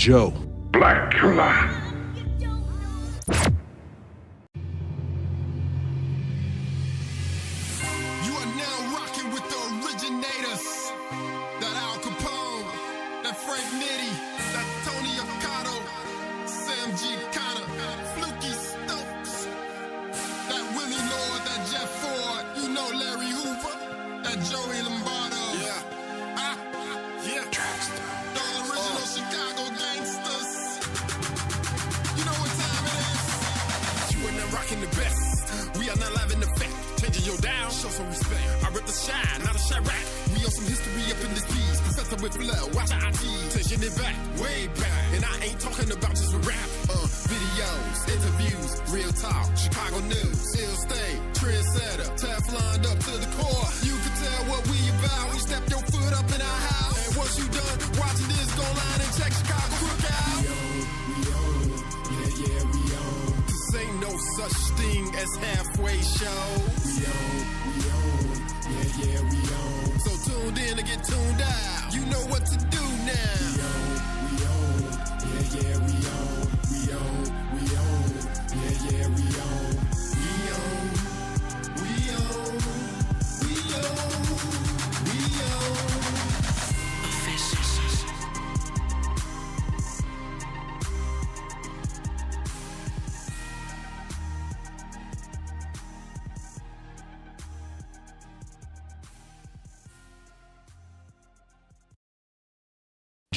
Joe. Black Killa.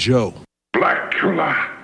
Joe. Black Killa.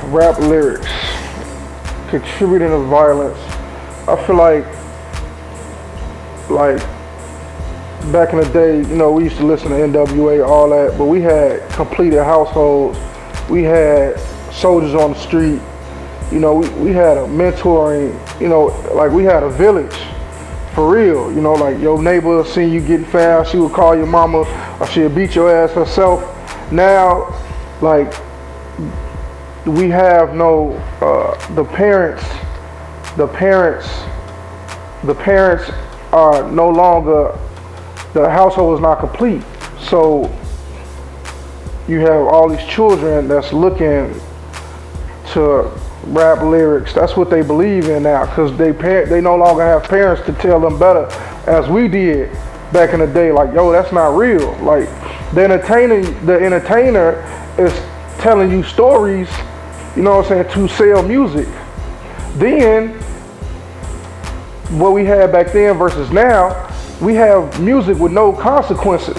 Rap lyrics contributing to violence. I feel like back in the day, you know, we used to listen to NWA, all that, but we had completed households. We had soldiers on the street. You know, we had a mentoring, you know, like we had a village for real. You know, like your neighbor seen you getting foul, she would call your mama or she'd beat your ass herself. Now, like, we have no, the parents are no longer, the household is not complete. So you have all these children that's looking to rap lyrics. That's what they believe in now, because they no longer have parents to tell them better, as we did back in the day. Like, yo, that's not real. Like, the entertainer is telling you stories, you know what I'm saying, to sell music. Then what we had back then versus now, we have music with no consequences.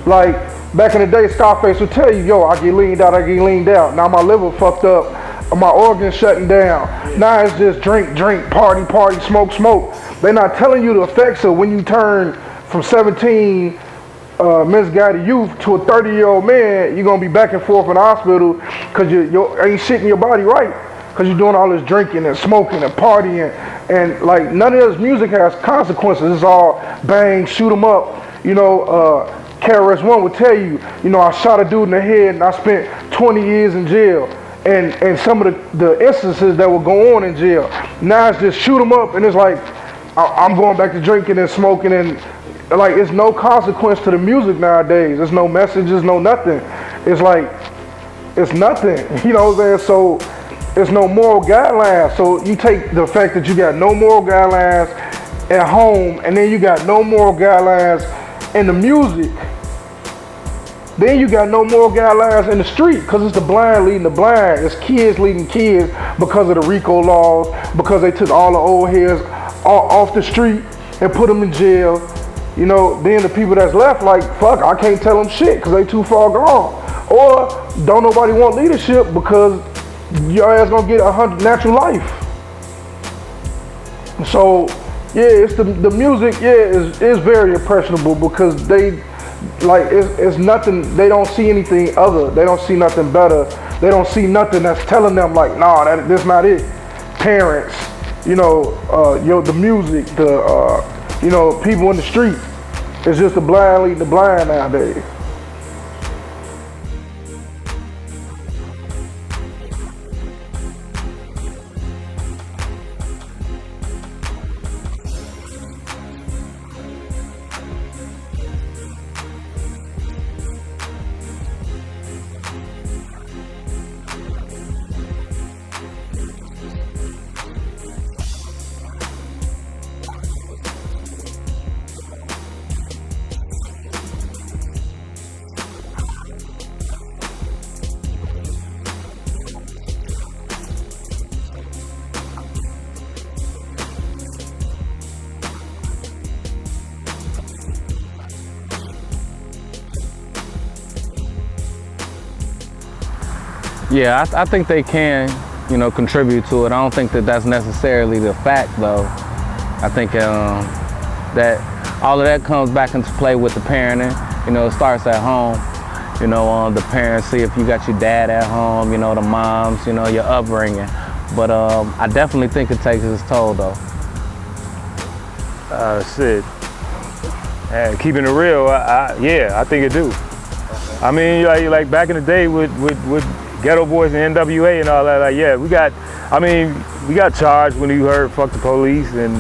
Like back in the day, Scarface would tell you, yo, I get leaned out. Now my liver fucked up, my organs shutting down. Now it's just drink, party, smoke. They're not telling you the effects of when you turn from 17 misguided youth to a 30-year-old man. You're gonna be back and forth in the hospital because you ain't shitting your body right, because you're doing all this drinking and smoking and partying, and like none of this music has consequences. It's all bang, shoot 'em up. You know, KRS-One would tell you, you know, I shot a dude in the head and I spent 20 years in jail. And some of the instances that would go on in jail. Now it's just shoot 'em up, and it's like, I'm going back to drinking and smoking, and like it's no consequence to the music nowadays. There's no messages, no nothing. It's like, it's nothing, you know what I'm saying? So there's no moral guidelines. So you take the fact that you got no moral guidelines at home, and then you got no moral guidelines in the music. Then you got no moral guidelines in the street, because it's the blind leading the blind. It's kids leading kids because of the RICO laws, because they took all the old heads off the street and put them in jail. You know, then the people that's left like, fuck, I can't tell them shit because they too far gone. Or don't nobody want leadership because your ass gonna get 100 natural life. So yeah, it's the music, yeah, is very impressionable, because they, like, it's nothing, they don't see anything other, they don't see nothing better, they don't see nothing that's telling them like, nah, that's not it. Parents, you know, the music, you know, people in the street. It's just the blind leading the blind nowadays. Yeah, I think they can, you know, contribute to it. I don't think that that's necessarily the fact, though. I think that all of that comes back into play with the parenting. You know, it starts at home. You know, the parents see if you got your dad at home, you know, the moms, you know, your upbringing. But I definitely think it takes its toll, though. Shit. And keeping it real, yeah, I think it do. I mean, like back in the day with Ghetto Boys and NWA and all that, like, yeah, we got charged when you heard fuck the police and,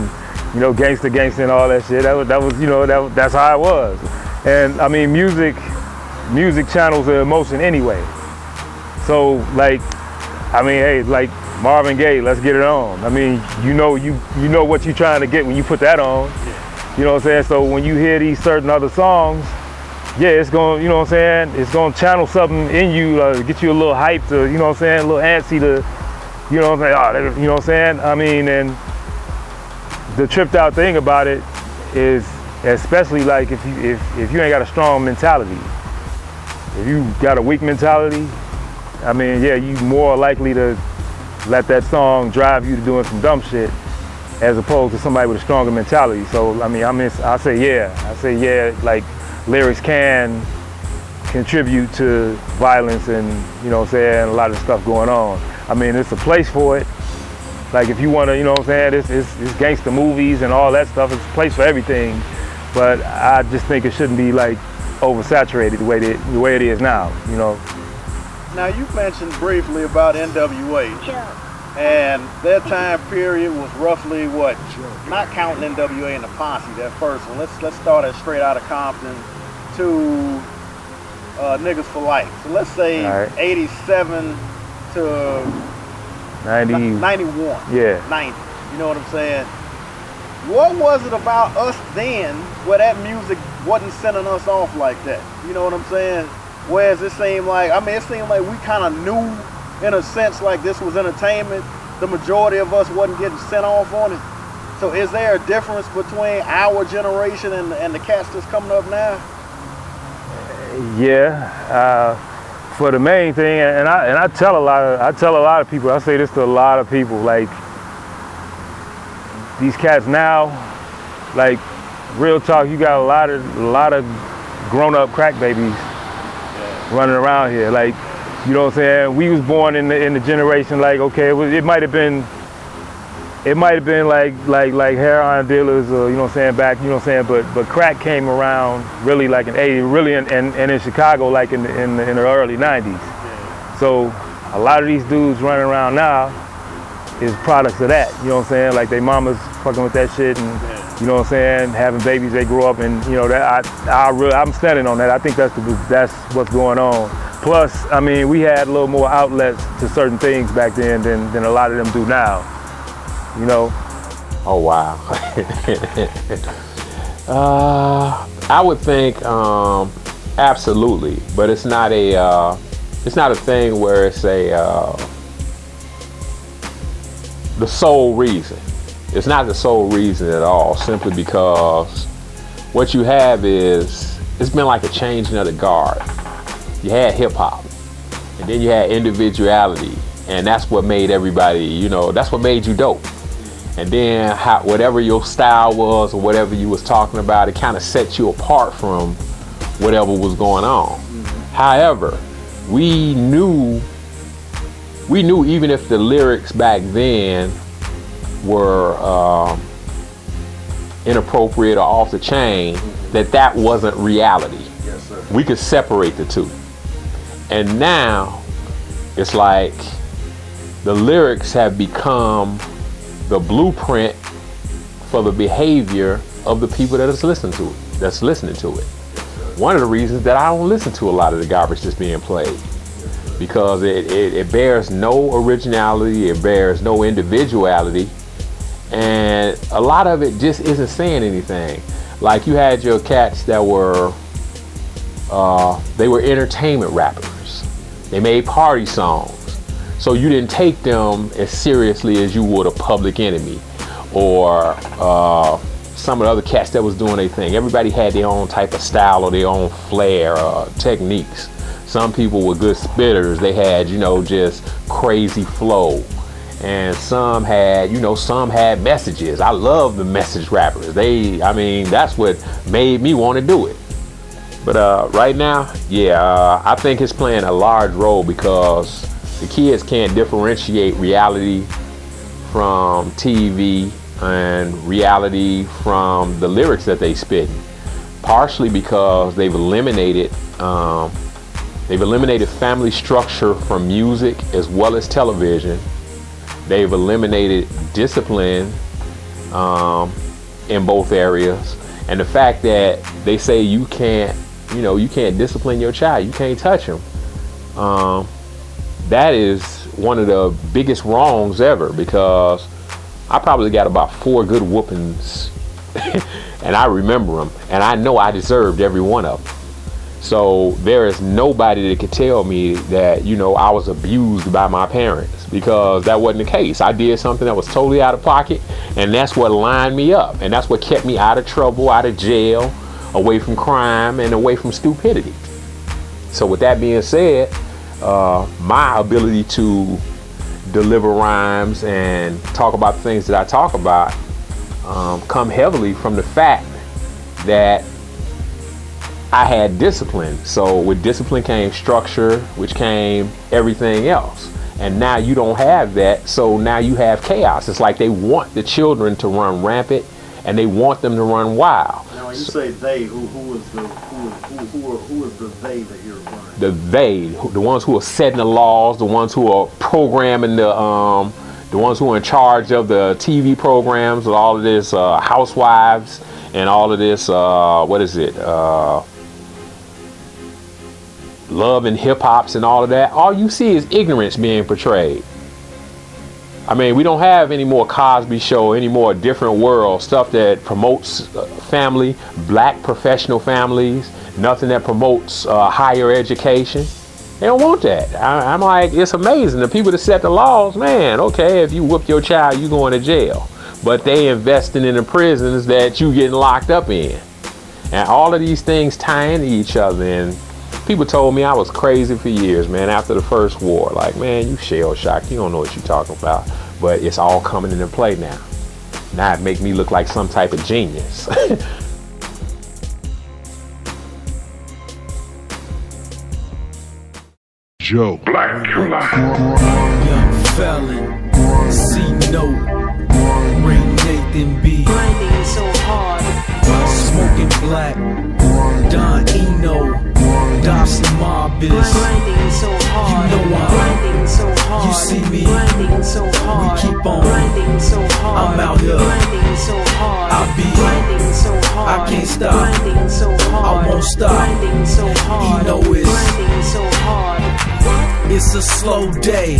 you know, gangsta and all that shit. That was, you know, that's how it was. And I mean, music channels the emotion anyway. So like, I mean, hey, like Marvin Gaye, let's get it on. I mean, you know what you're trying to get when you put that on. You know what I'm saying? So when you hear these certain other songs, yeah, it's going, you know what I'm saying? It's going to channel something in you, get you a little hype to, you know what I'm saying? A little antsy to, you know what I'm saying? Oh, you know what I'm saying? I mean, and the tripped out thing about it is, especially like if you ain't got a strong mentality, if you got a weak mentality, I mean, yeah, you more likely to let that song drive you to doing some dumb shit as opposed to somebody with a stronger mentality. So, I mean, I say yeah, like, lyrics can contribute to violence and, you know what I'm saying, a lot of stuff going on. I mean, it's a place for it. Like if you want to, you know what I'm saying, it's gangster movies and all that stuff. It's a place for everything. But I just think it shouldn't be like oversaturated the way it is now, you know. Now you mentioned briefly about NWA. And their time period was roughly what? Not counting NWA and the Posse, that first one. Let's start at Straight Outta Compton to Niggas for Life. So let's say right. 87 to 91. Yeah. 90. You know what I'm saying? What was it about us then where that music wasn't sending us off like that? You know what I'm saying? Whereas it seemed like we kind of knew in a sense like this was entertainment. The majority of us wasn't getting sent off on it. So is there a difference between our generation and the cats that's coming up now? Yeah, for the main thing, and I tell a lot of people, I say this to a lot of people, like these cats now, like real talk, you got a lot of grown-up crack babies running around here, like, you know what I'm saying? We was born in the generation, like, okay, it might have been like heroin dealers, or, you know what I'm saying, back, you know what I'm saying, but crack came around really like in the 80s, really and in Chicago like in the early 90s. So a lot of these dudes running around now is products of that, you know what I'm saying, like they mamas fucking with that shit, and you know what I'm saying, having babies they grow up, and you know that I'm standing on that. I think that's what's going on. Plus, I mean, we had a little more outlets to certain things back then than a lot of them do now. You know? Oh, wow. I would think absolutely, but it's not a thing where it's the sole reason. It's not the sole reason at all, simply because what you have is, it's been like a changing of the guard. You had hip hop, and then you had individuality, and that's what made everybody, you know, that's what made you dope. And then whatever your style was or whatever you was talking about, it kind of set you apart from whatever was going on. However, we knew even if the lyrics back then were inappropriate or off the chain, that wasn't reality. Yes, sir. We could separate the two. And now it's like the lyrics have become the blueprint for the behavior of the people that's listening to it. One of the reasons that I don't listen to a lot of the garbage that's being played, because it bears no originality, it bears no individuality, and a lot of it just isn't saying anything. Like you had your cats that were they were entertainment rappers. They made party songs. So you didn't take them as seriously as you would a Public Enemy or some of the other cats that was doing their thing. Everybody had their own type of style or their own flair, techniques. Some people were good spitters. They had, you know, just crazy flow. And some had, you know, some had messages. I love the message rappers. I mean, that's what made me want to do it. But right now, yeah, I think it's playing a large role because the kids can't differentiate reality from TV and reality from the lyrics that they spit. Partially because they've eliminated family structure from music as well as television. They've eliminated discipline in both areas, and the fact that they say you can't discipline your child, you can't touch him. That is one of the biggest wrongs ever, because I probably got about 4 good whoopings and I remember them, and I know I deserved every one of them. So there is nobody that could tell me that, you know, I was abused by my parents, because that wasn't the case. I did something that was totally out of pocket, and that's what lined me up, and that's what kept me out of trouble, out of jail, away from crime, and away from stupidity. So with that being said, my ability to deliver rhymes and talk about the things that I talk about come heavily from the fact that I had discipline. So with discipline came structure, which came everything else. And now you don't have that, so now you have chaos. It's like they want the children to run rampant, and they want them to run wild. Now, when you say they, who is the they that you're referring to? The they, the ones who are setting the laws, the ones who are programming the ones who are in charge of the TV programs, with all of this housewives and all of this, love and hip hops and all of that. All you see is ignorance being portrayed. I mean, we don't have any more Cosby Show, any more Different World stuff that promotes family, black professional families, nothing that promotes higher education. They don't want that. I'm like, it's amazing. The people that set the laws, man, okay, if you whoop your child, you going to jail. but they investing in the prisons that you getting locked up in. And all of these things tie into each other. And people told me I was crazy for years, man, after the first war. Like, man, you shell-shocked. You don't know what you're talking about. But it's all coming into play now. Now it make me look like some type of genius. Joe. Black Killa. Young felon, C-Note, Ray Nathan B. Grinding so hard, Smoking black, Don Eno, Dawson Marbis. grinding so hard, You know I'm- grinding so hard, You see me? grinding so hard, keep on. grinding so hard, I'm out here. grinding so hard, I be. grinding so hard, I can't stop. grinding so hard, I won't stop. grinding so hard, You know it's- grinding so hard. It's a slow day.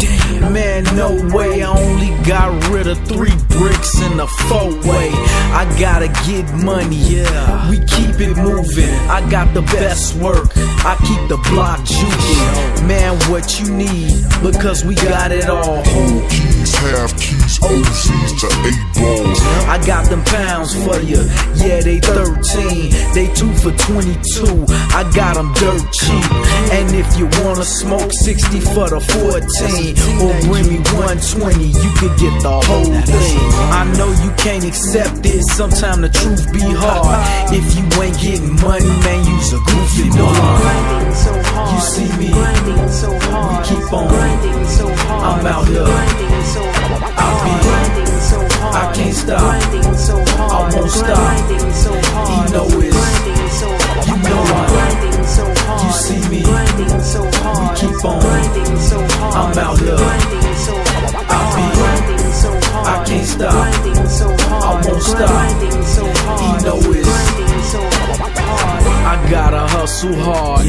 Man, no way. I only got rid of 3 bricks in the 4-way. I gotta get money. Yeah, we keep it moving. I got the best work. I keep the block juking. Man, what you need? Because we got it all. Whole keys, half keys, OZs to 8 balls. I got them pounds for you. Yeah, they 13. They 2 for 22. I got them dirt cheap. And if you wanna smoke 60 for the 14, or bring me 120, you could get the whole thing. I know you can't accept it. Sometimes the truth be hard. If you ain't getting money, man, you's a goofy dog. Grinding so hard, You see me? grinding so hard, keep on. grinding so hard, I'm out here. grinding so hard, be. grinding so hard, I can't stop. grinding so hard, I won't stop. grinding so hard, You know it's- grinding so hard, You know I'm- grinding so hard, You see me? grinding so hard, keep on. grinding so hard, I'm out here. grinding so hard, be. grinding so hard, I can't stop. grinding so hard, I won't stop. grinding so hard, You know it's- grinding so hard. I gotta hustle hard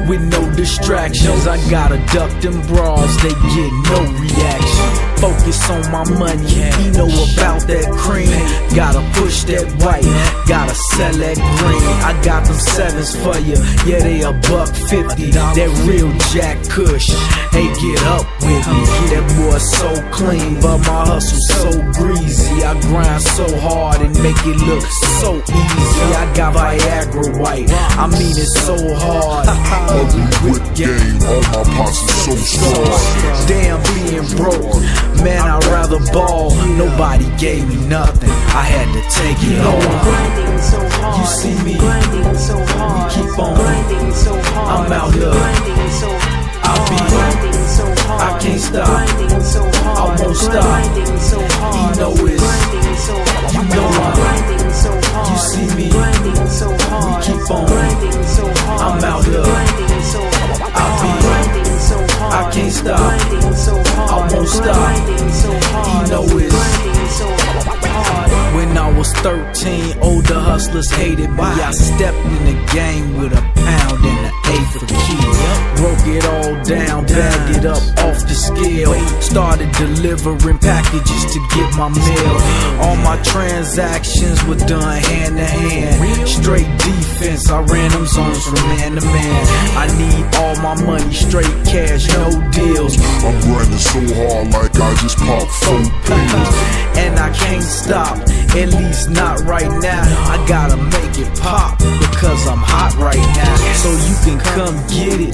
with no distractions. I gotta duck them bras, they get no reaction. Focus on my money, he know about that cream. Gotta push that white, gotta sell that green. I got them 7s for you, yeah, they $1.50. That real Jack Kush, hey, get up with me. That boy so clean, but my hustle so greasy. I grind so hard and make it look so easy. I got Viagra white, I mean it's so hard. Every whip game, all my posse so strong. Damn, being broke, man, I'd rather ball. Nobody gave me nothing, I had to take it all. Grinding so hard, You see me? grinding so hard, keep on. grinding so hard, I'm out here. grinding so I be. grinding so hard, I can't stop. grinding so hard, I won't stop. grinding so hard, You know it's- grinding so hard, You know I'm- grinding so hard, You see me? grinding so hard, keep on. grinding so hard, I'm out here. grinding so hard, I be. grinding so hard, I can't stop. grinding so hard, I won't stop. grinding so hard, You know it's- grinding so hard. When I was 13, older hustlers hated me. I stepped in the game with a pound and an A for key. Broke it all down, bagged it up off the scale. Started delivering packages to get my mail. All my transactions were done hand to hand. Straight defense, I ran them zones from man to man. I need all my money, straight cash, no deals. I'm grinding so hard like I just popped 4 pills. And I can't stop, at least not right now. I gotta make it pop, because I'm hot right now. So you can come get it,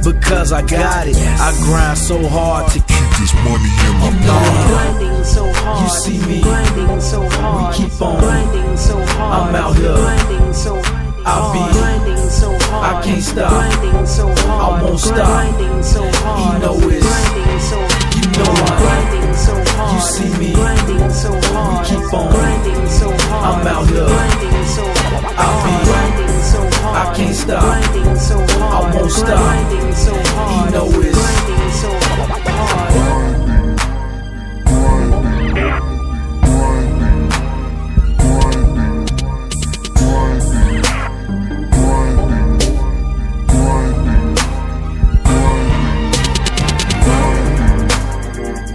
because I got it. I grind so hard to Keep this money in my mind. Grinding so hard, You see me? grinding so hard, keep on. grinding so hard, I'm out here. grinding so I be. hard, grinding so hard, I can't stop. grinding so hard, I won't stop. grinding so hard, You know it's- grinding so You know I'm- grinding so hard, You see me? grinding so hard, keep on. grinding so hard, I'm out here. grinding so I be. grinding so hard, I can't stop. grinding so hard, I won't stop. grinding so hard, You know it's- grinding so hard.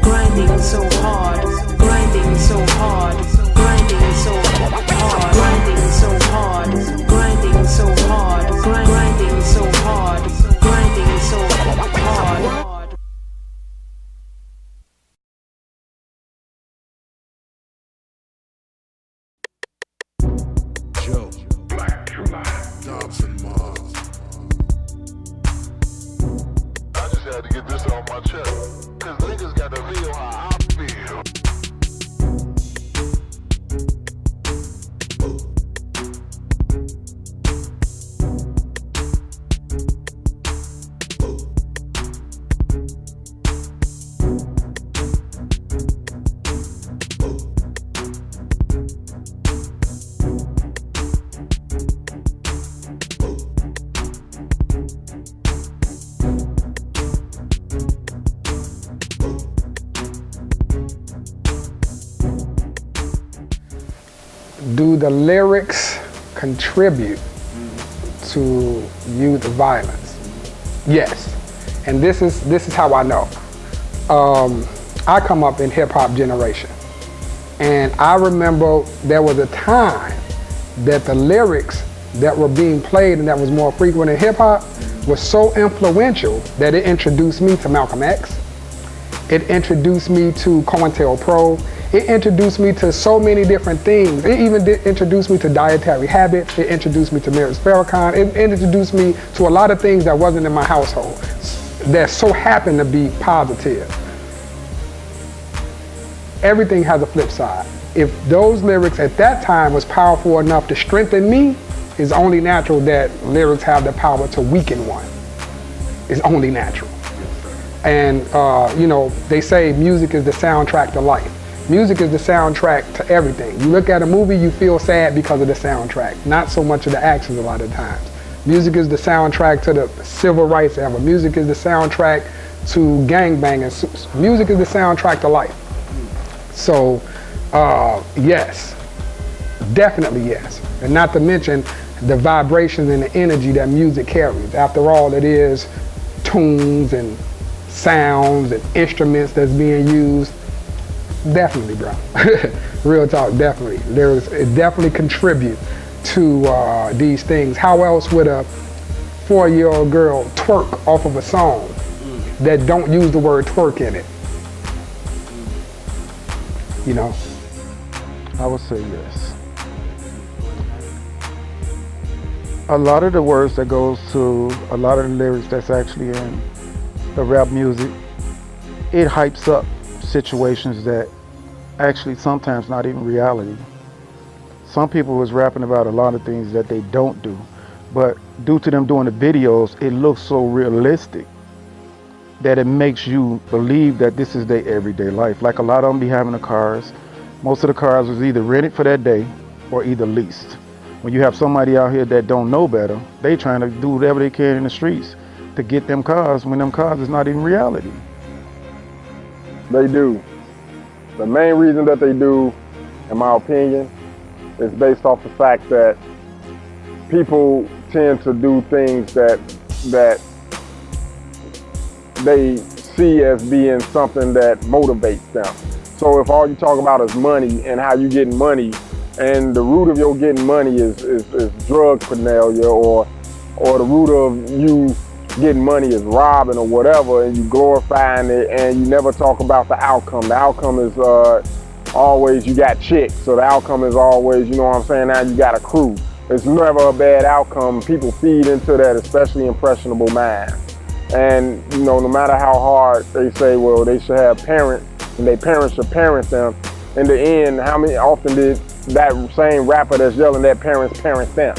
Grinding so hard, grinding so hard, grinding so hard, grinding so hard, grinding so hard, grinding so hard, grinding so hard. my chest. Cause niggas got to feel how I feel. Do the lyrics contribute to youth violence? Yes, and this is how I know. I come up in hip hop generation, and I remember there was a time that the lyrics that were being played and that was more frequent in hip hop was so influential that it introduced me to Malcolm X. It introduced me to COINTELPRO. It introduced me to so many different things. It even introduced me to dietary habits. It introduced me to Maurice. It introduced me to a lot of things that wasn't in my household that so happened to be positive. Everything has a flip side. If those lyrics at that time was powerful enough to strengthen me, it's only natural that lyrics have the power to weaken one. It's only natural. And you know, they say music is the soundtrack to life. Music is the soundtrack to everything. You look at a movie, you feel sad because of the soundtrack, not so much of the actions a lot of times. Music is the soundtrack to the civil rights era. Music is the soundtrack to gangbanging. Music is the soundtrack to life. So, yes, definitely yes. And not to mention the vibrations and the energy that music carries. After all, it is tunes and sounds and instruments that's being used. Definitely, bro. Real talk, definitely. It definitely contribute to these things. How else would a 4-year-old girl twerk off of a song that don't use the word twerk in it? You know? I would say yes. A lot of the words that goes to a lot of the lyrics that's actually in the rap music, it hypes up situations that actually sometimes not even reality. Some people was rapping about a lot of things that they don't do, but due to them doing the videos, it looks so realistic that it makes you believe that this is their everyday life. Like a lot of them be having the cars. Most of the cars was either rented for that day or either leased. When you have somebody out here that don't know better, they trying to do whatever they can in the streets to get them cars when them cars is not even reality. They do. The main reason that they do, in my opinion, is based off the fact that people tend to do things that they see as being something that motivates them. So if all you talk about is money and how you getting money, and the root of your getting money is drug paraphernalia, or the root of you getting money is robbing or whatever, and you glorifying it, and you never talk about the outcome. The outcome is always you got chicks, so the outcome is always, you know what I'm saying, now you got a crew. It's never a bad outcome. People feed into that, especially impressionable minds. And you know, no matter how hard they say, well, they should have parents, and their parents should parent them, in the end, how many often did that same rapper that's yelling at parents parent them?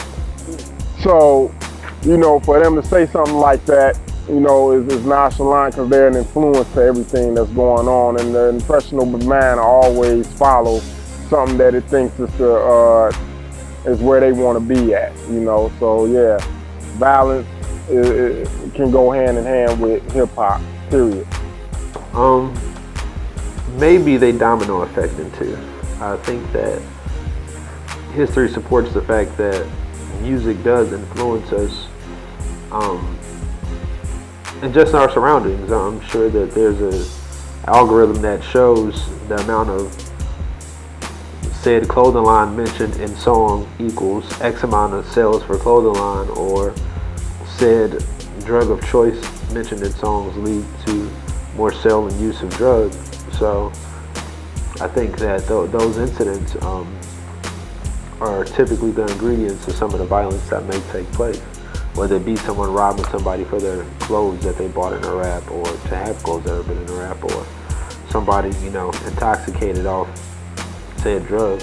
So, you know, for them to say something like that, you know, is nonchalant because they're an influence to everything that's going on, and the impressionable mind always follow something that it thinks is where they want to be at, you know. So yeah, violence it can go hand in hand with hip hop, period. Maybe they domino effect into. I think that history supports the fact that music does influence us. And just our surroundings. I'm sure that there's an algorithm that shows the amount of said clothing line mentioned in song equals X amount of sales for clothing line, or said drug of choice mentioned in songs lead to more sale and use of drugs. So I think that those incidents are typically the ingredients of some of the violence that may take place. whether it be someone robbing somebody for their clothes that they bought in a rap, or to have clothes that have been in a rap, or somebody, you know, intoxicated off, say, a drug,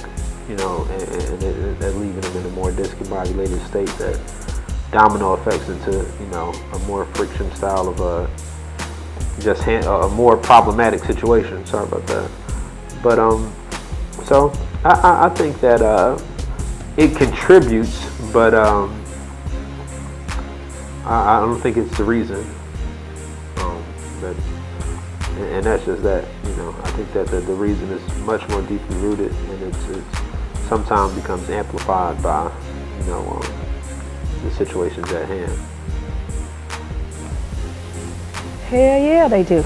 you know, and leaving them in a more discombobulated state that domino effects into, you know, a more friction style of a more problematic situation. Sorry about that. But so I think that it contributes, but I don't think it's the reason. And that's just that, you know. I think that the reason is much more deeply rooted, and it's sometimes becomes amplified by, you know, the situations at hand. Hell yeah, they do.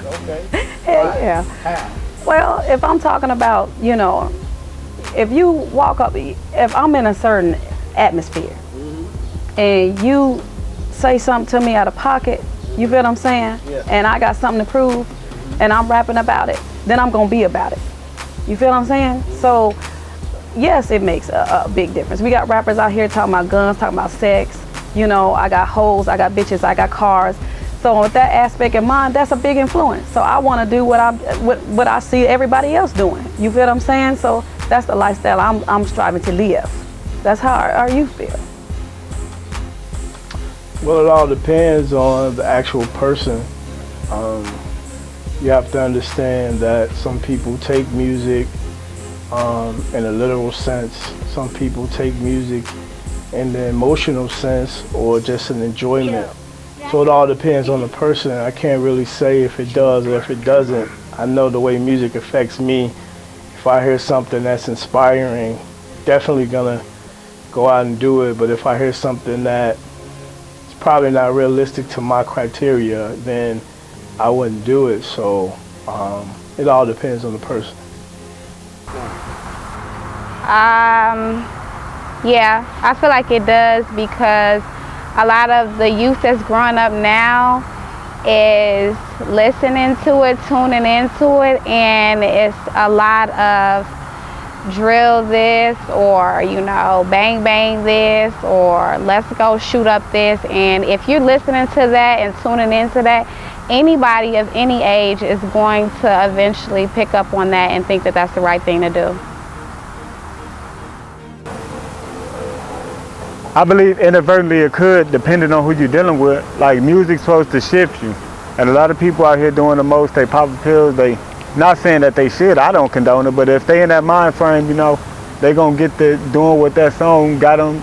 Okay. Hell yeah. Well, if I'm talking about, you know, if you walk up, if I'm in a certain atmosphere, and you say something to me out of pocket, you feel what I'm saying? Yeah. And I got something to prove, and I'm rapping about it, then I'm gonna be about it. You feel what I'm saying? So, yes, it makes a big difference. We got rappers out here talking about guns, talking about sex. You know, I got hoes, I got bitches, I got cars. So with that aspect in mind, that's a big influence. So I want to do what I see everybody else doing. You feel what I'm saying? So that's the lifestyle I'm striving to live. That's how you feel. Well, it all depends on the actual person. You have to understand that some people take music in a literal sense. Some people take music in the emotional sense, or just an enjoyment. So it all depends on the person. I can't really say if it does or if it doesn't. I know the way music affects me. If I hear something that's inspiring, definitely gonna go out and do it. But if I hear something that is probably not realistic to my criteria, then I wouldn't do it. So it all depends on the person. Yeah, I feel like it does, because a lot of the youth that's growing up now is listening to it, tuning into it, and it's a lot of drill this, or, you know, bang bang this, or let's go shoot up this. And if you're listening to that and tuning into that, anybody of any age is going to eventually pick up on that and think that that's the right thing to do. I believe inadvertently it could, depending on who you're dealing with. Like, music's supposed to shift you. And a lot of people out here doing the most, they popping pills, they, not saying that they should, I don't condone it, but if they in that mind frame, you know, they gonna get to doing what that song got them,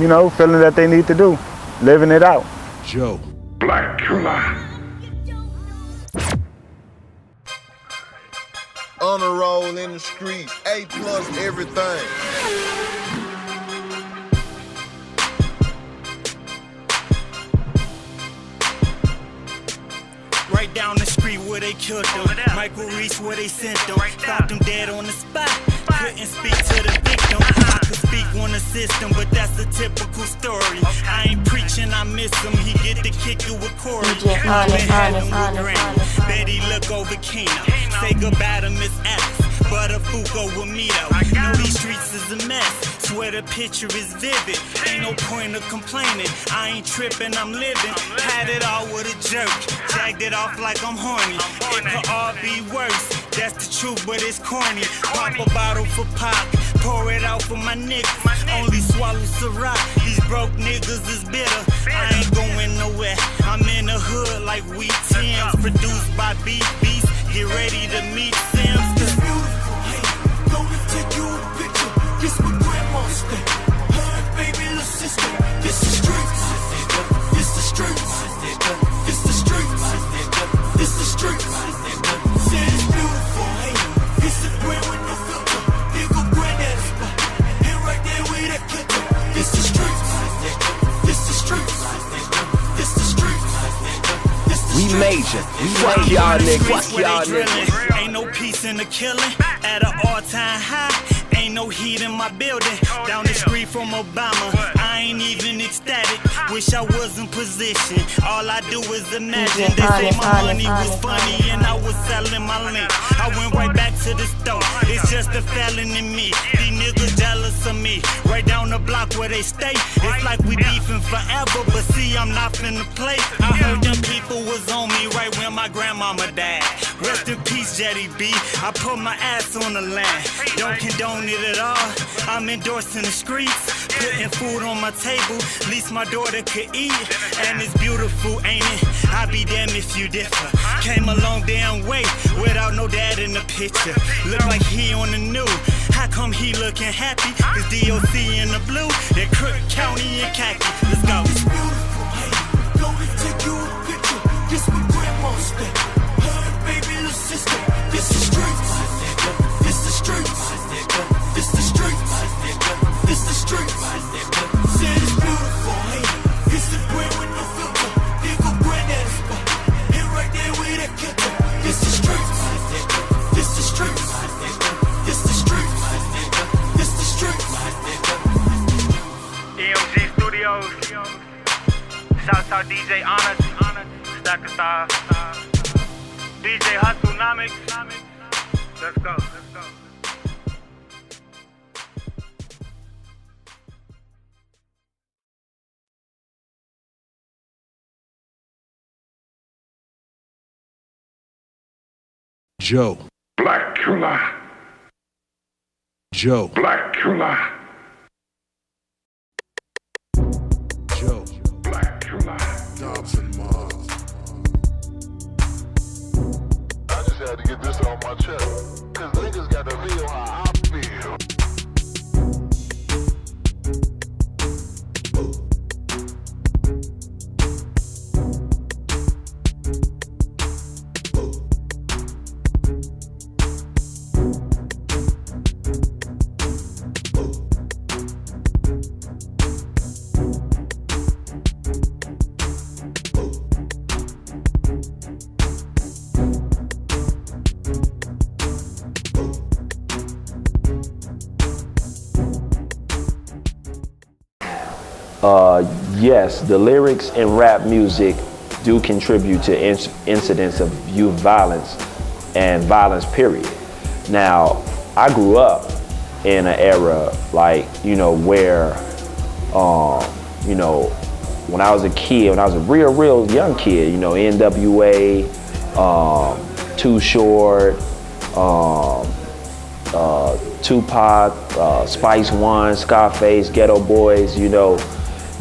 you know, feeling that they need to do, living it out. Joe. Black Killa. On a roll in the street, A+ everything. Right down the street where they killed them. Maurice where they sent them. Found them dead on the spot. Couldn't speak to the victim. I could speak on the system, but that's a typical story. I ain't preaching, I miss him. He get to kick you with Corey. Betty look over Kina. Say goodbye to Miss Alice. Butterfuko with me though. Know these streets is a mess. Swear the picture is vivid. Ain't no point of complaining. I ain't tripping, I'm living. Had it all with a jerk. Jagged it off like I'm horny. It could all be worse. That's the truth, but it's corny. Pop a bottle for pop. Pour it out for my niggas. Only swallow Ciroc. These broke niggas is bitter. I ain't going nowhere. I'm in the hood like we Tims. Produced by Beat Beast. Get ready to meet Sims. It's beautiful. Hey, gonna take you a picture. This my grandma's thing. Her baby little sister. This the streets. This the streets. This the streets. This the streets. Said it's beautiful. Hey, this is brand with no filter. Here go granddad's spot. And right there with that kicker. This the streets. This the streets. This the streets. We major. Fuck y'all niggas. Fuck y'all niggas. Ain't no peace in the killing. At an all-time high. Ain't no heat in my building. Down the street from Obama. I ain't even ecstatic. Wish I was in position. All I do is imagine. They say my money was funny and I was selling my link. I went right back to the store. It's just a felon in me. These niggas jealous of me. Right down the block where they stay. It's like we beefing forever, but see, I'm not finna play. I heard them people was on me right when my grandmama died. Rest in peace, Jetty B. I put my ass on the land. Don't condone it at all. I'm endorsing the streets, putting food on my table. At least my daughter could eat, and it's beautiful, ain't it? I'd be damned if you differ. Came a long damn way without no dad in the picture. Look like he on the news. How come he looking happy? Cause DOC in the blue, then Crook County in khaki. Let's go. It's beautiful, hey. Go and take you a picture. This my grandma's step. Her baby little sister. This the streets. This the streets. This the streets. This the streets. Said it's beautiful, hey. It's the brand with no filter. They go granddad's spot. And right there with that killer. This the streets. This the streets. This the streets. This the streets. EMG Studios. Shouts out DJ Honest. Stack of stars. DJ Hustlenomics. Let's go. Let's go. Joe. Black Killa. Joe. Black Killa. Joe. Black Killa. Dobson Mars. I just had to get this off my chest. Cause niggas got to feel how I feel. Yes, the lyrics in rap music do contribute to incidents of youth violence and violence, period. Now, I grew up in an era like, where, when I was a kid, when I was a real young kid, NWA, Too Short, Tupac, Spice One, Scarface, Ghetto Boys,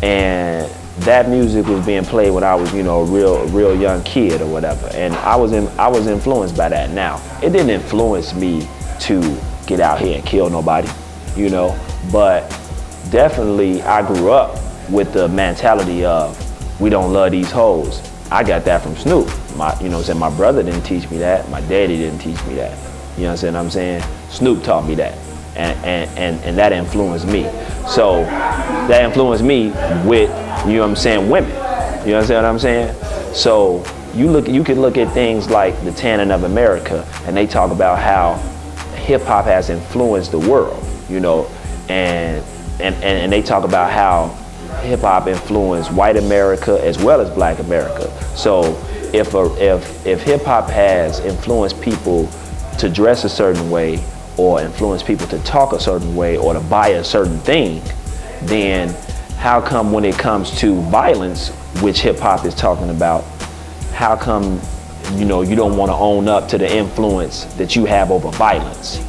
and that music was being played when I was, a real young kid or whatever. And I was influenced by that. Now, it didn't influence me to get out here and kill nobody, but definitely I grew up with the mentality of we don't love these hoes. I got that from Snoop. My brother didn't teach me that. My daddy didn't teach me that. You know what I'm saying? Snoop taught me that. And that influenced me. So that influenced me with, women. You understand what I'm saying? So you can look at things like the Tanning of America, and they talk about how hip hop has influenced the world, and they talk about how hip hop influenced white America as well as black America. So if hip hop has influenced people to dress a certain way, or influence people to talk a certain way, or to buy a certain thing, then how come when it comes to violence, which hip hop is talking about, how come you don't want to own up to the influence that you have over violence,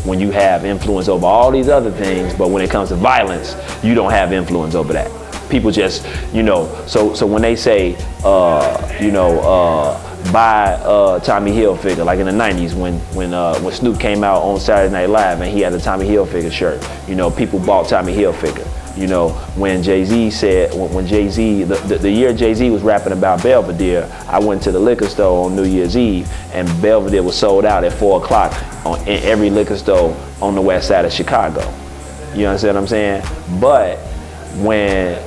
when you have influence over all these other things, but when it comes to violence, you don't have influence over that? People just, so when they say, buy Tommy Hilfiger, like in the 90s when Snoop came out on Saturday Night Live and he had a Tommy Hilfiger shirt, people bought Tommy Hilfiger. When Jay-Z said, when Jay-Z, the year Jay-Z was rapping about Belvedere, I went to the liquor store on New Year's Eve and Belvedere was sold out at 4 o'clock in every liquor store on the west side of Chicago. You understand what I'm saying? But when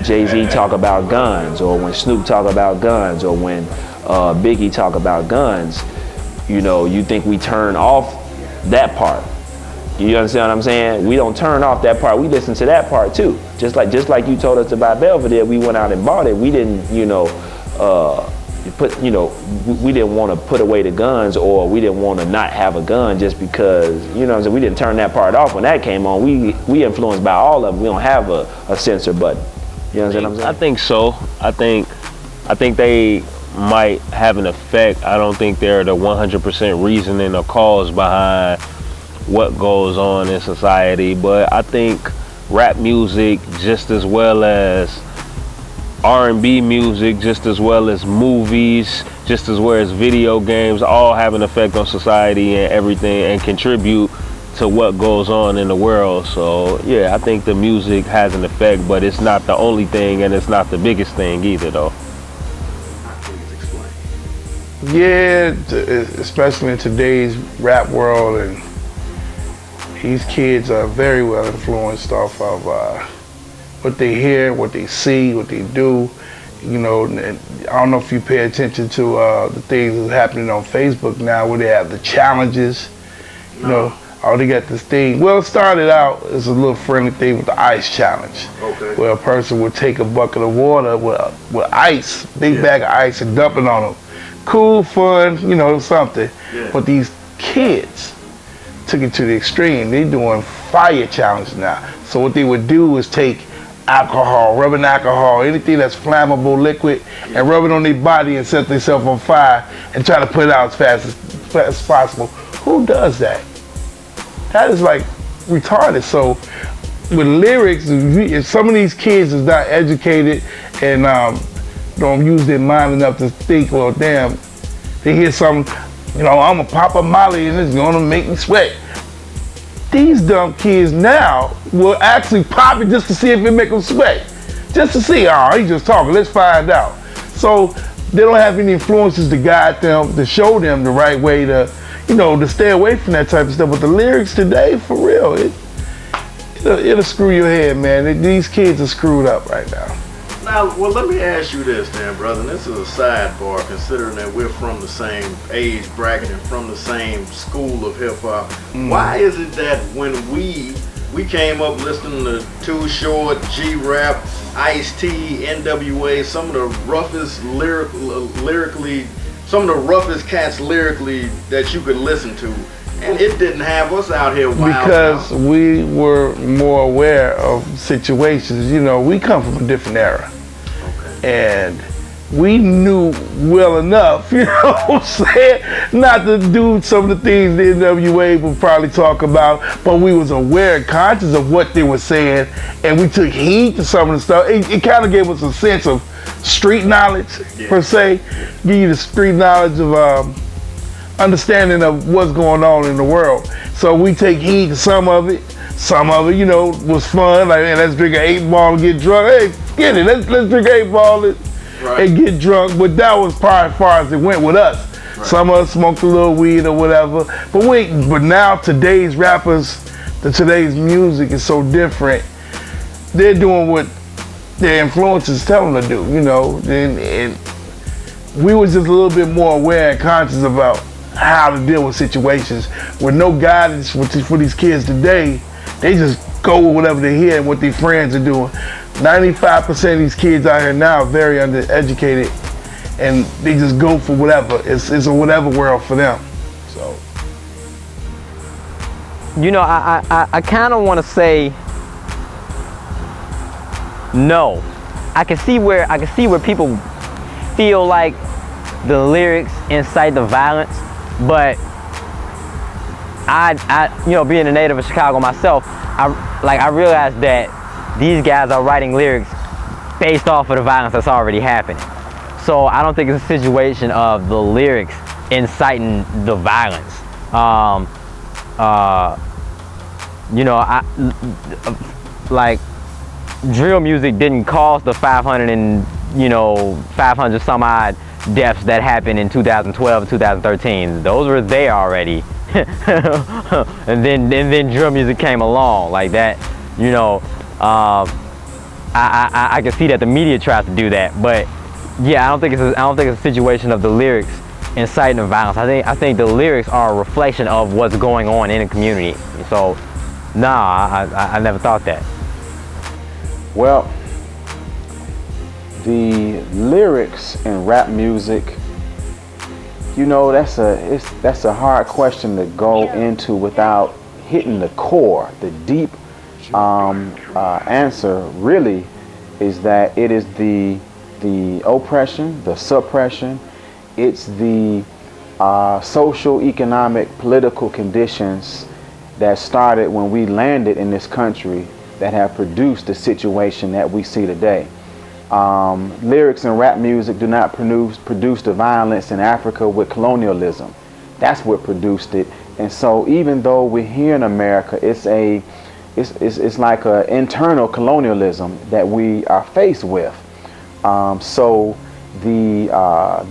Jay-Z talk about guns, or when Snoop talk about guns, or when Biggie talk about guns, you think we turn off that part. You understand what I'm saying? We don't turn off that part. We listen to that part too. Just like you told us to buy Belvedere, we went out and bought it. We didn't, we didn't want to put away the guns, or we didn't want to not have a gun just because, you know what I'm saying, we didn't turn that part off when that came on. We influenced by all of them. We don't have a censor button. You know what I'm saying? I think so. I think they might have an effect. I don't think they're the 100% reasoning or cause behind what goes on in society, but I think rap music, just as well as R&B music, just as well as movies, just as well as video games, all have an effect on society and everything, and contribute to what goes on in the world. So yeah, I think the music has an effect, but it's not the only thing, and it's not the biggest thing either, though. Yeah, especially in today's rap world, and these kids are very well influenced off of what they hear, what they see, what they do. You know, and I don't know if you pay attention to the things that's happening on Facebook now, where they have the challenges. You know, they got this thing. Well, it started out as a little friendly thing with the ice challenge, where a person would take a bucket of water with ice, big bag of ice, and dump it on them. Cool, fun, you know, something. But these kids took it to the extreme. They doing fire challenge now. So what they would do is take alcohol, rubbing alcohol, anything that's flammable liquid, and rub it on their body and set themselves on fire and try to put it out as fast as possible. Who does that? That is like retarded. So with lyrics, if some of these kids is not educated and don't use their mind enough to think, well, damn, they hear something, you know, I'm gonna pop a molly and it's gonna make me sweat. These dumb kids now will actually pop it just to see if it make them sweat. Just to see, oh, he's just talking, let's find out. So they don't have any influences to guide them, to show them the right way to, you know, to stay away from that type of stuff. But the lyrics today, for real, it'll screw your head, man. These kids are screwed up right now. Now, well, let me ask you this then, brother. And this is a sidebar, considering that we're from the same age bracket and from the same school of hip-hop. Why is it that when we came up listening to Too Short, G-Rap, Ice-T, NWA, some of the roughest lyrically, some of the roughest cats lyrically that you could listen to, and it didn't have us out here wild because out. We were more aware of situations. You know, we come from a different era. And we knew well enough, you know what I'm saying, not to do some of the things the NWA would probably talk about, but we was aware and conscious of what they were saying, and we took heed to some of the stuff. It kind of gave us a sense of street knowledge, per se, give you the street knowledge of understanding of what's going on in the world. So we take heed to some of it. Some of it, you know, was fun. Like, man, let's drink an 8-ball and get drunk. Hey, get it. Let's drink an 8-ball and get drunk. But that was probably as far as it went with us. Right. Some of us smoked a little weed or whatever. But now today's rappers, today's music is so different. They're doing what their influences tell them to do, you know. And we was just a little bit more aware and conscious about how to deal with situations with no guidance for these kids today. They just go with whatever they hear and what their friends are doing. 95% of these kids out here now are very undereducated, and they just go for whatever. It's a whatever world for them. So, you know, I kind of want to say no. I can see where people feel like the lyrics incite the violence, but I, you know, being a native of Chicago myself, I realized that these guys are writing lyrics based off of the violence that's already happening. So I don't think it's a situation of the lyrics inciting the violence. You know, like drill music didn't cause the 500 some odd deaths that happened in 2012 and 2013. Those were there already. and then drill music came along like that. You know, I can see that the media tries to do that, but yeah, I don't think it's a situation of the lyrics inciting the violence. I think the lyrics are a reflection of what's going on in the community. So, nah, I never thought that. Well, the lyrics in rap music, you know, that's a hard question to go into without hitting the core. The deep answer really is that it is the oppression, the suppression, it's the social, economic, political conditions that started when we landed in this country that have produced the situation that we see today. Lyrics in rap music do not produce the violence in Africa with colonialism. That's what produced it. And so even though we're here in America, it's like an internal colonialism that we are faced with. So the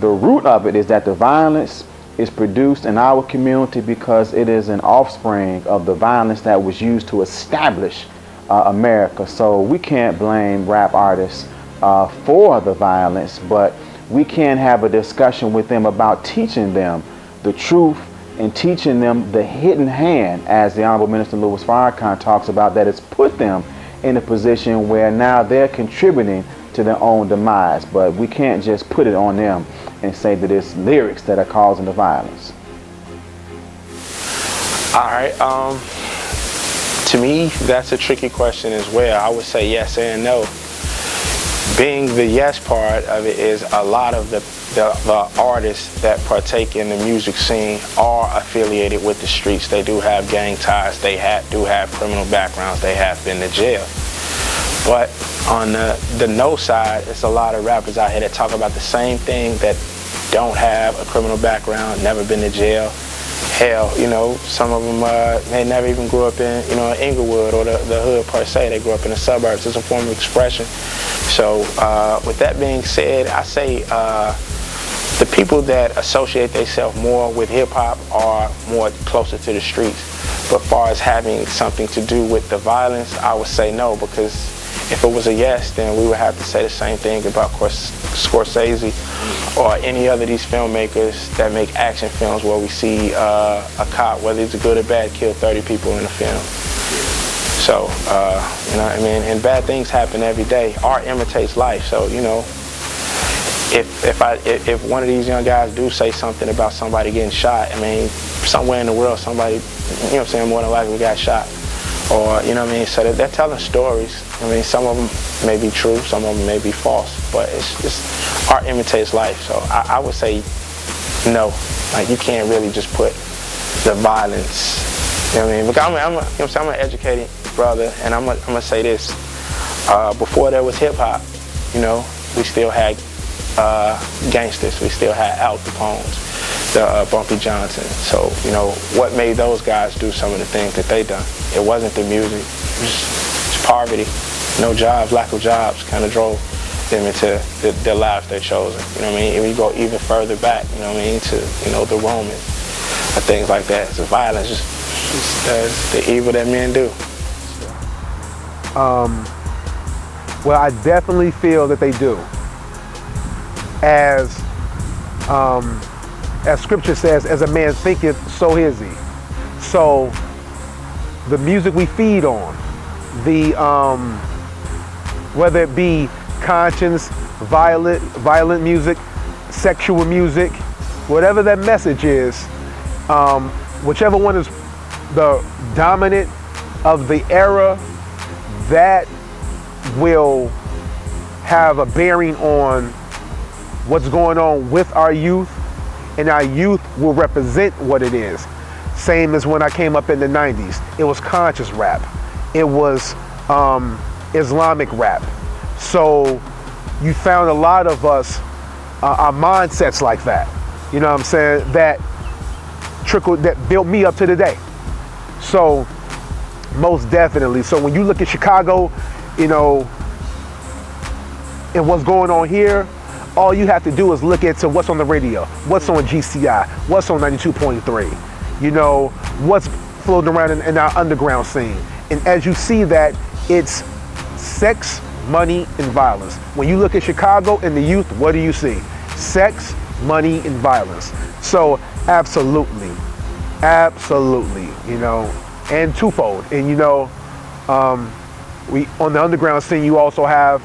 root of it is that the violence is produced in our community because it is an offspring of the violence that was used to establish America. So we can't blame rap artists for the violence, but we can have a discussion with them about teaching them the truth and teaching them the hidden hand, as the Honorable Minister Louis Farrakhan talks about, that has put them in a position where now they're contributing to their own demise. But we can't just put it on them and say that it's lyrics that are causing the violence. All right. To me, that's a tricky question as well. I would say yes and no. Being the yes part of it is a lot of the artists that partake in the music scene are affiliated with the streets. They do have gang ties. They do have criminal backgrounds. They have been to jail. But on the no side, it's a lot of rappers out here that talk about the same thing that don't have a criminal background, never been to jail. Hell, you know, some of them, they never even grew up in, you know, Inglewood or the hood per se. They grew up in the suburbs. It's a form of expression. So with that being said, I say the people that associate themselves more with hip-hop are more closer to the streets. But as far as having something to do with the violence, I would say no, because if it was a yes, then we would have to say the same thing about Scorsese or any other of these filmmakers that make action films where we see a cop, whether he's a good or bad, kill 30 people in a film. So, you know what I mean? And bad things happen every day. Art imitates life. So, you know, if one of these young guys do say something about somebody getting shot, I mean, somewhere in the world somebody, you know what I'm saying, more than likely got shot. Or, you know what I mean? So they're telling stories. I mean, some of them may be true, some of them may be false, but it's art imitates life. So I would say no. Like, you can't really just put the violence, you know what I mean? Because I'm an educated brother, and I'm gonna say this. Before there was hip-hop, you know, we still had gangsters. We still had Al Capones, the Bumpy Johnson. So, you know, what made those guys do some of the things that they done? It wasn't the music. It was poverty, no jobs, lack of jobs kind of drove them into the lives they chosen. You know what I mean? And we go even further back, you know what I mean, to, you know, the Romans and things like that. So violence is the evil that men do. Well, I definitely feel that they do. As scripture says, as a man thinketh, so is he. So the music we feed on, whether it be conscience, violent music, sexual music, whatever that message is, whichever one is the dominant of the era, that will have a bearing on what's going on with our youth, and our youth will represent what it is. Same as when I came up in the 90s. It was conscious rap. It was Islamic rap. So you found a lot of us, our mindsets like that. You know what I'm saying? That built me up to today. So most definitely. So when you look at Chicago, you know, and what's going on here, all you have to do is look into what's on the radio, what's on GCI, what's on 92.3, you know, what's floating around in our underground scene. And as you see that, it's sex, money, and violence. When you look at Chicago and the youth, what do you see? Sex, money, and violence. So absolutely, you know, and twofold. And you know, we on the underground scene, you also have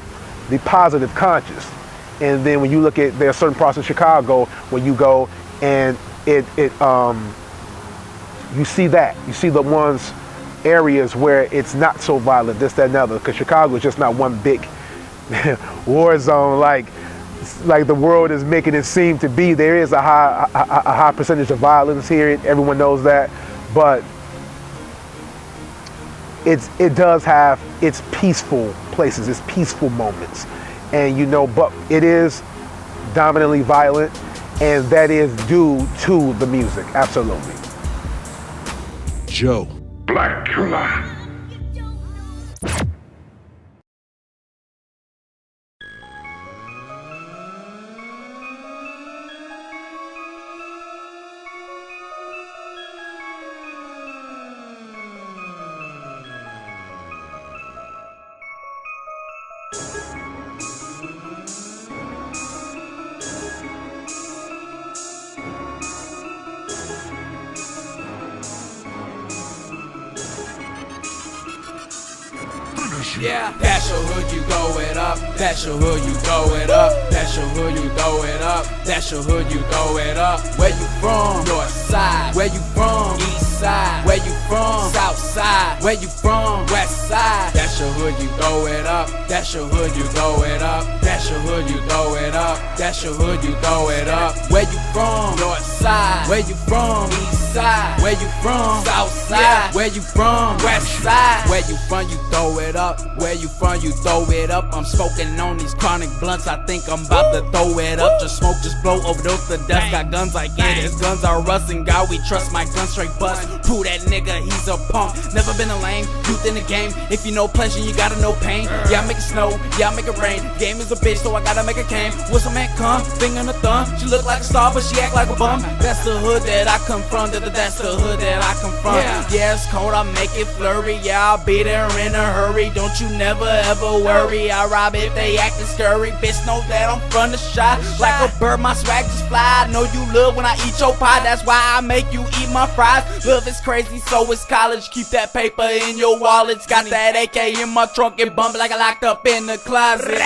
the positive conscious. And then when you look at, there are certain parts of Chicago where you go and you see that. You see the ones, areas where it's not so violent, this, that, and the other, because Chicago is just not one big war zone like the world is making it seem to be. There is a high percentage of violence here. Everyone knows that, but it does have its peaceful places, its peaceful moments, and you know, but it is dominantly violent, and that is due to the music. Absolutely. Joe. Black Killa. Yeah, that's your hood, you throw it up. That's your hood, you throw it up. That's your hood, you throw it up. That's your hood, you throw it up. Where you from? North side. Where you from? East side. Where you from? South side. Where you from? West side. That's your hood, you throw it up. That's your hood, you throw it up. That's your hood, you throw it up. That's your hood, you throw it up. Where you from? North side. Where you from? East side. Where you from? South side. Where you from? West side. Where you from? You throw it up. Where you from? You throw it up. I'm smoking on these chronic blunts. I think I'm about to throw it up. Just smoke, just blow, overdose to death. Got guns like it is. Guns are rusting. God, we trust my gun straight bust. Prove that nigga, he's a punk. Never been a lame youth in the game. If you know pleasure, you gotta know pain. Yeah, I make it snow. Yeah, I make it rain. Game is a bitch, so I gotta make it came. Whistle man come, finger in the thumb. She look like a star, but she act like a bum. That's the hood that I come from. That's the hood that I come from. Yeah, it's cold, I make it flurry. Yeah, I'll be there in a hurry. Don't you never ever worry. I rob if they actin' scurry. Bitch know that I'm from the shot. Like a bird, my swag just fly. I know you love when I eat your pie. That's why I make you eat my fries. Love is crazy, so it's college. Keep that paper in your wallets. Got that AK in my trunk and bump like I locked up in the closet.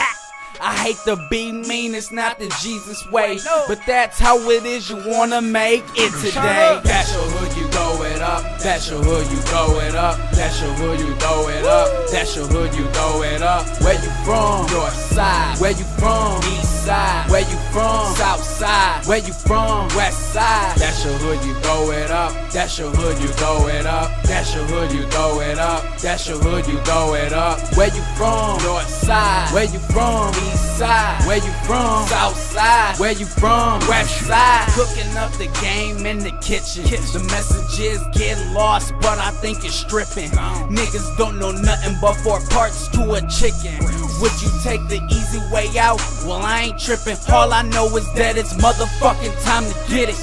I hate to be mean, it's not the Jesus way, but that's how it is, you wanna make it today. That's your hood, you throw it up. That's your hood, you throw it up. That's your hood, you throw it up. That's your hood, you throw it up. Where you from? North side. Where you from? East side. Where you from? South side. Where you from? West side. That's your hood, you throw it up. That's your hood, you throw it up. That's your hood, you throw it up. That's your hood, you throw it up. Where you from? North side. Where you from? East side. Where you from? South side. Where you from? West side. Cooking up the game in the kitchen. The message is getting lost, but I think it's stripping. Niggas don't know nothing but 4 parts to a chicken. Would you take the easy way out? Well, I ain't tripping. All I know is that it's motherfucking time to get it.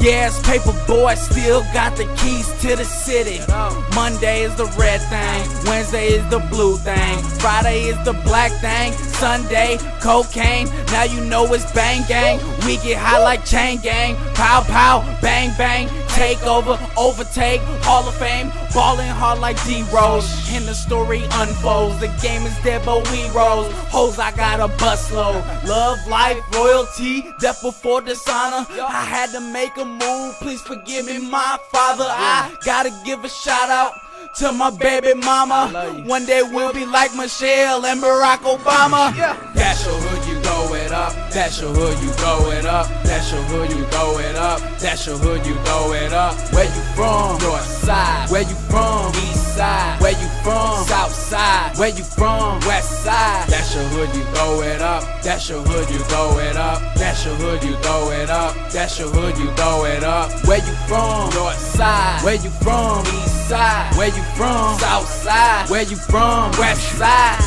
Yeah, it's paper boy, still got the keys to the city. Monday is the red thing, Wednesday is the blue thing, Friday is the black thing, Sunday, cocaine. Now you know it's bang gang. We get high like chain gang. Pow pow, bang bang. Take over, overtake, Hall of Fame. Ballin' hard like D-Rose. And the story unfolds. The game is dead but we rose. Hoes, I got a busload. Love, life, royalty, death before dishonor. I had to make a move, please forgive me my father. I gotta give a shout out to my baby mama. One day we'll be like Michelle and Barack Obama. That's your hood, you throw it up. That's your hood, you throw it up. That's your hood, you throw it up. That's your hood, you throw it up. Where you from? North side. Where you from? East side. Where you from? South side. Where you from? West side. That's your hood, you throw it up. That's your hood, you throw it up. That's your hood, you throw it up. That's your hood, you throw it up. Where you from? North side. Where you from? East side. Where you from? South side. Where you from? West side.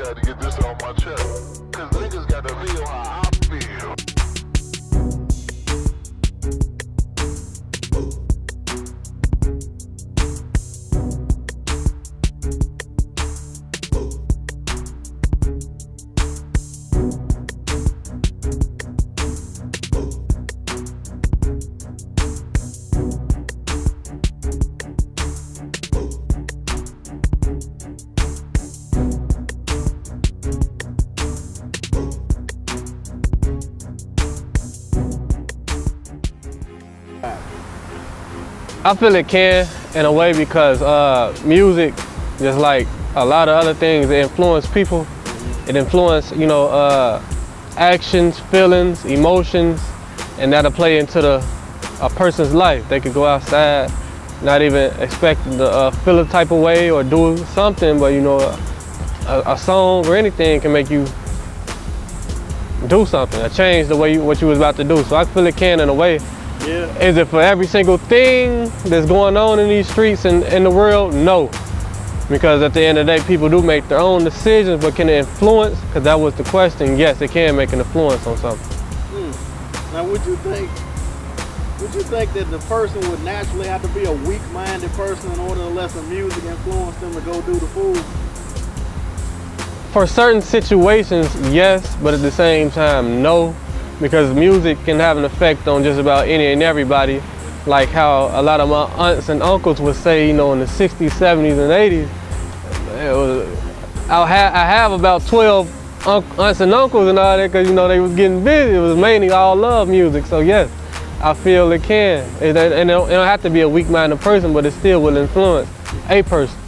just had to get this off my chest. Cause niggas gotta feel how I feel. I feel it can, in a way, because music, just like a lot of other things, it influences people. It influences, you know, actions, feelings, emotions, and that'll play into a person's life. They could go outside, not even expecting to feel a type of way or do something, but you know, a song or anything can make you do something, or change the way what you was about to do. So I feel it can, in a way. Yeah. Is it for every single thing that's going on in these streets and in the world? No. Because at the end of the day, people do make their own decisions, but can it influence? Because that was the question. Yes, it can make an influence on something. Now, would you think that the person would naturally have to be a weak-minded person in order to let some music influence them to go do the food? For certain situations, yes, but at the same time, no. Because music can have an effect on just about any and everybody. Like how a lot of my aunts and uncles would say, you know, in the 60s, 70s, and 80s, I have about 12 aunts and uncles and all that, because, you know, they was getting busy. It was mainly all love music. So yes, I feel it can. And it don't have to be a weak-minded person, but it still will influence a person.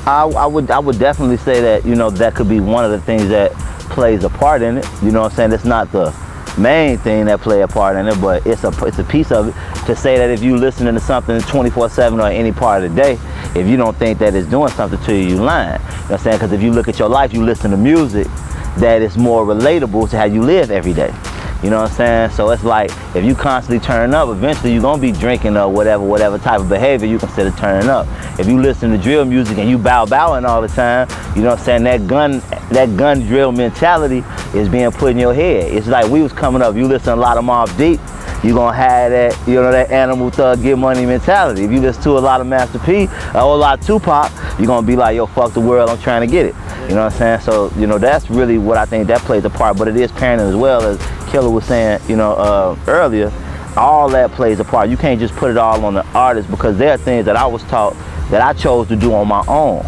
I would definitely say that, you know, that could be one of the things that plays a part in it. You know what I'm saying? It's not the main thing that play a part in it, but it's a piece of it. To say that if you listening to something 24/7 or any part of the day, if you don't think that it's doing something to you, you lying. You know what I'm saying? Because if you look at your life, you listen to music that is more relatable to how you live every day. You know what I'm saying? So it's like, if you constantly turn up, eventually you're gonna be drinking or whatever type of behavior you consider turning up. If you listen to drill music and you bowing all the time, you know what I'm saying, that gun drill mentality is being put in your head. It's like we was coming up, you listen to a lot of Mobb Deep, you're gonna have that, you know, that animal thug get money mentality. If you listen to a lot of Master P or a lot of Tupac, you're gonna be like, yo, fuck the world, I'm trying to get it. You know what I'm saying? So, you know, that's really what I think that plays a part, but it is parenting as well, as Killa was saying, you know, earlier. All that plays a part. You can't just put it all on the artist, because there are things that I was taught that I chose to do on my own.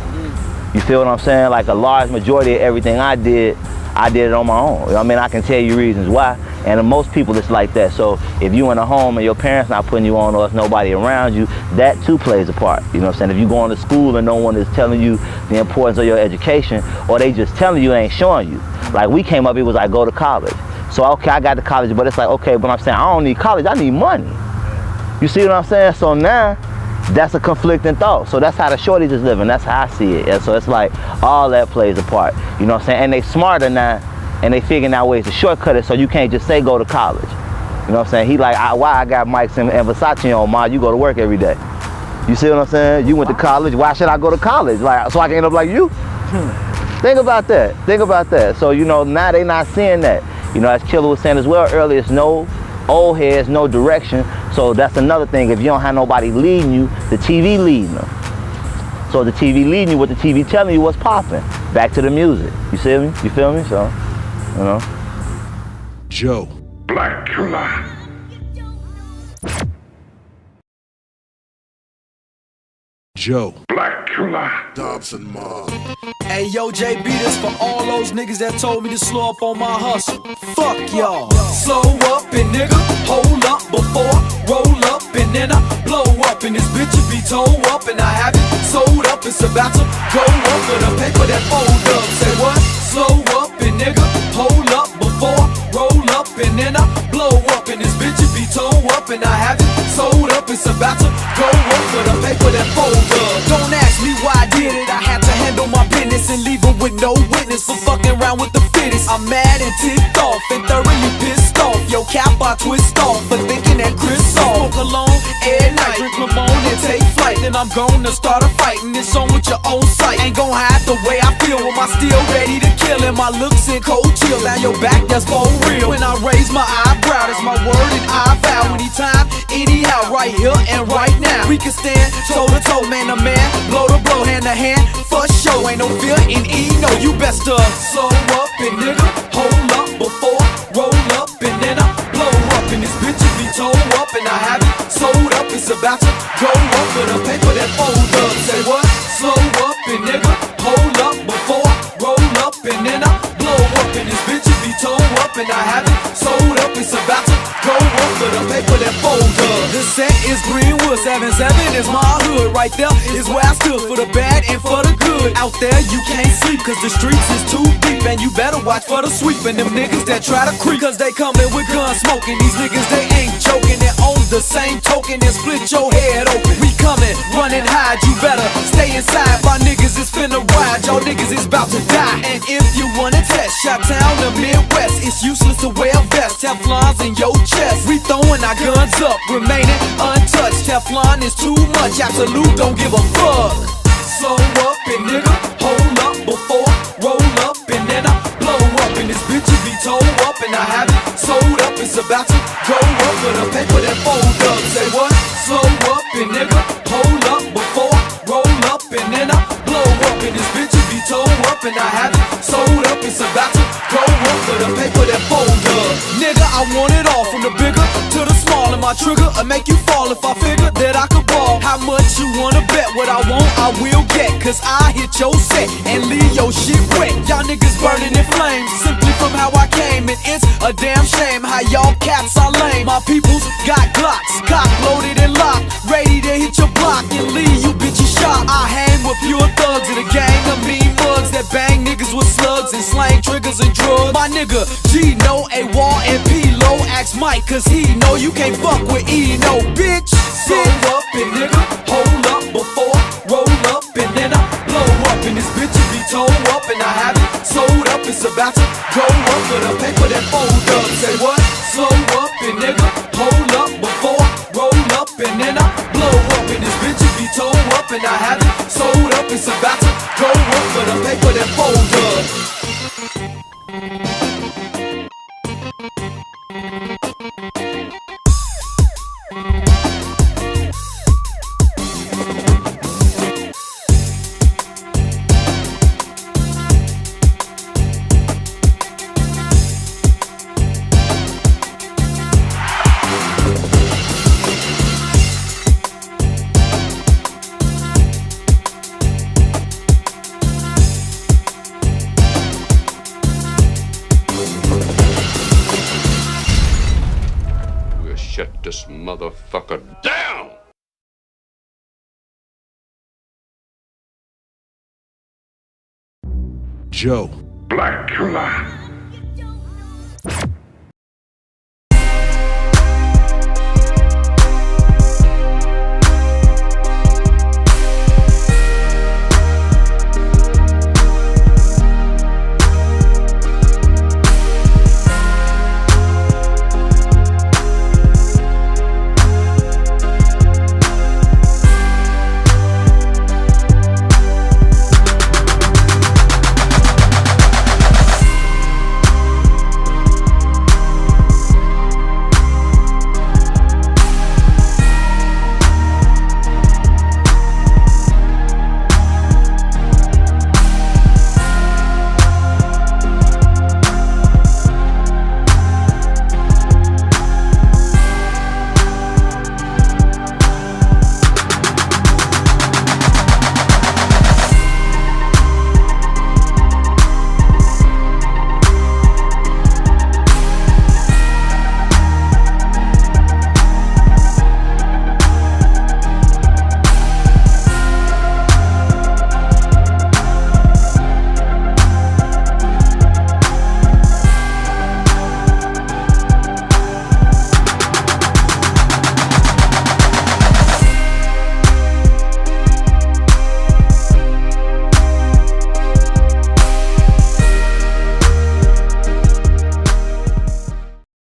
You feel what I'm saying? Like a large majority of everything I did it on my own. I mean, I can tell you reasons why, and most people it's like that. So if you in a home and your parents not putting you on, or there's nobody around you, that too plays a part. You know what I'm saying? If you going to school and no one is telling you the importance of your education, or they just telling you, ain't showing you. Like we came up, it was like, go to college. So okay, I got to college, but it's like, okay, but I'm saying I don't need college, I need money. You see what I'm saying? So now, that's a conflicting thought. So that's how the shorties is living. That's how I see it. And so it's like all that plays a part. You know what I'm saying? And they smarter now, and they figuring out ways to shortcut it, so you can't just say go to college. You know what I'm saying? He like, why I got Mike's and Versace on, Ma, you go to work every day. You see what I'm saying? You went to college, why should I go to college? Like, so I can end up like you? Think about that. Think about that. So, you know, now they not seeing that. You know, as Killa was saying as well earlier, it's no old heads, no direction. So that's another thing. If you don't have nobody leading you, the TV leading them. So the TV leading you, what the TV telling you, what's popping. Back to the music. You see me? You feel me? So, you know. Joe. Black Killa. Joe. Black Killa. Dobson Mob. Hey yo, JB, this for all those niggas that told me to slow up on my hustle. Fuck y'all. Slow up and nigga, hold up before roll up, and then I blow up, and this bitch will be towed up, and I have it sold up. It's about to go up for the paper that fold up. Say what? Slow up and nigga, hold up before roll up, and then I blow up, and this bitch will be towed up, and I have it sold up. It's about to go up for the paper that fold up. Don't ask me why I did it. I had to handle my business and leave them with no witness for fucking around with the fittest. I'm mad and ticked off and thoroughly pissed off. Yo, cap, I twist off for thinking that Chris off. Smoke alone, every night, drink Lamone and take flight. then I'm gonna start a fight. And it's on with your own sight. Ain't gon' hide the way I feel with my steel ready to kill. And my looks in cold chill down your back, that's for real. When I raise my eyebrow, that's my word and I vow. Anytime, anyhow, right here and right now. We can stand toe to toe, man to man, blow to blow, hand to hand, for sure. Ain't no fear in E, no, you best to slow up and nigga, hold up before, roll up and then I blow up. And this bitch be toe up and I have it sold up. It's about to go up for the paper that fold up. Say what? Slow up and nigga, hold up before, roll up and then I blow up. And this bitch be toe up and I have it sold up. It's about to go up for the paper that fold up. The set is Greenwood, 7-7 is my hood. Right there is where I stood for the bad and for the good. Out there you can't sleep cause the streets is too deep. And you better watch for the sweep and them niggas that try to creep. Cause they coming with guns smoking. These niggas they ain't joking. And on the same token and split your head open. We coming, run and hide, you better stay inside. My niggas is finna ride, y'all niggas is about to die. And if you wanna test, shot town the Midwest, it's useless to wear a vest. Teflon's in your chest, we throwing our guns up, remaining untouched. Teflon is too much, absolute don't give a fuck. Slow up and nigga, hold up before, roll up and then I blow up. And this bitch be toe up and I have it sold up. It's about to go up for the paper that fold up. Say what? Slow up and nigga, hold up before, roll up and then I blow up. And this bitch be toe up and I have it sold up. It's about to go up for the paper that fold up. Nigga, I want it all from the bigger to the small. And my trigger will make you fall if I figure that I could ball. How much you wanna bet? What I want, I will get. Cause I hit your set and leave your shit wet. Y'all niggas burning in flames simply from how I came. And it's a damn shame how y'all cats are lame. My peoples got Glocks, cock loaded and locked, ready to hit your block and leave you bitches shot. I hang with pure thugs in a gang of mean mugs that bang niggas with slugs and slang triggers and drugs. My nigga G know A Wall and P Low, ask Mike cause he know you can't fuck with E, no bitch. Slow up and nigga, hold up before, roll up and then I blow up. And this bitch be toe up and I have it sold up. It's about to go up for the paper that fold up. Say what? Slow up and nigga, hold up before, roll up and then I blow up. And this bitch be toe up and I have it sold up. It's about to go up for the paper that fold up. Shut this motherfucker down! Joe. Black Killa.